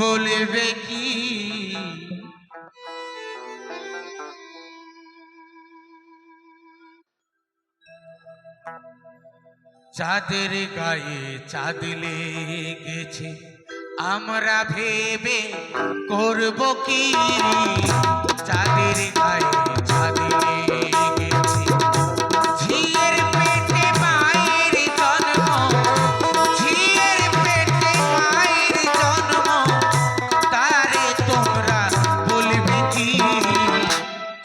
বলবে কি চাঁদের গায়ে চাঁদ লেগেছে আমরা ভেবে করব কি চাঁদের গায়ে চাঁদ লেগেছে ঝিয়ের পেটে মায়ের জন্ম ঝিয়ের পেটে মায়ের জন্ম তারে তোমরা বলবে কি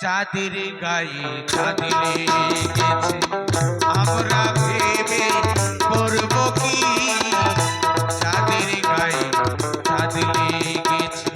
চাঁদের গায়ে চাঁদ লেগেছে আমরা ভেবে করব কি চাঁদের গায়ে চাঁদ লেগেছে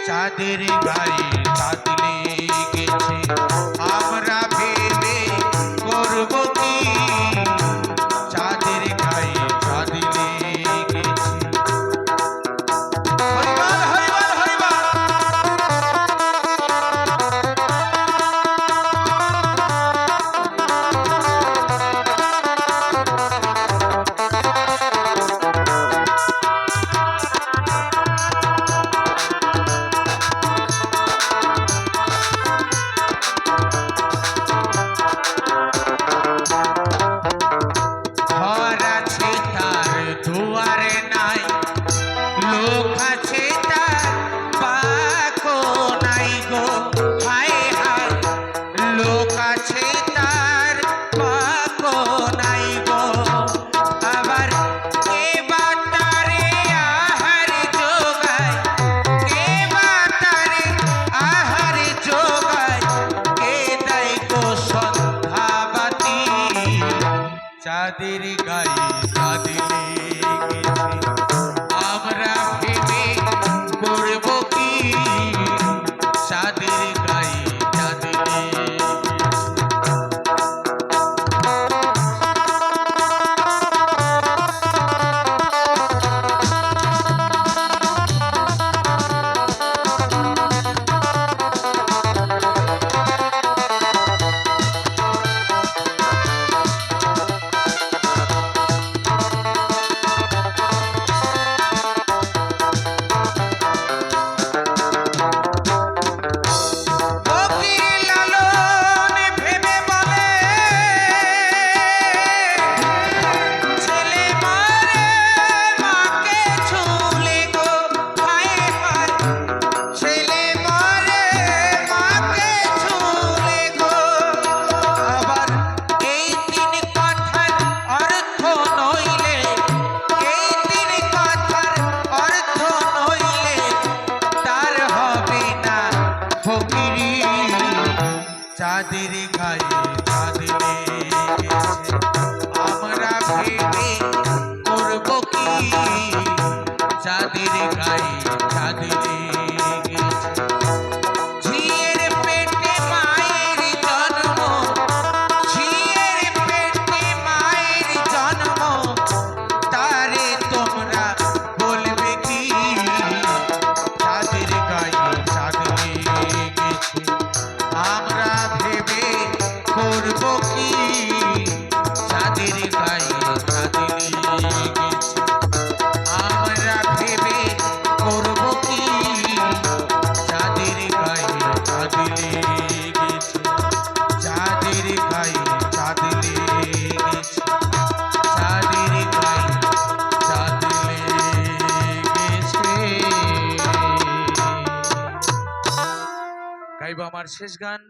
চাঁদের গায়ে চাঁদ লেগেছে আমরা ভেবে করব কি চাঁদের গায়ে চাঁদ লেগেছে হরিবল হরিবল হরিবল দুয়ারে নাই লোক আছে তার পাকো নাই গো হায় হায় লোক আছে তার পাকো নাই গো আবার কে বাতারে আহার যোগায় কে বাতারে আহার যোগায় কে দেয় গো সন্ধ্যাবাতি চাঁদের গায়ে চাঁদ আমরা ভেবে করব কি চাঁদের গায়ে চাঁদ চাঁদের গায়ে চাঁদ লেগেছে আমরা ভেবে করব কি চাঁদের গায়ে চাঁদ লেগেছে ঝিয়ের পেটে মায়ের জন্ম ঝিয়ের পেটে মায়ের জন্ম তারে তোমরা বলবে কি চাঁদের গায়ে চাঁদ লেগেছে আমরা ভেবে করব কি চাঁদের গায়ে চাঁদ লেগেছে আমরা ভেবে করব কি চাঁদের গায়ে চাঁদ লেগেছে চাঁদের গায়ে চাঁদ লেগেছে চাঁদের গায়ে চাঁদ লেগেছে গাইব আমার শেষ গান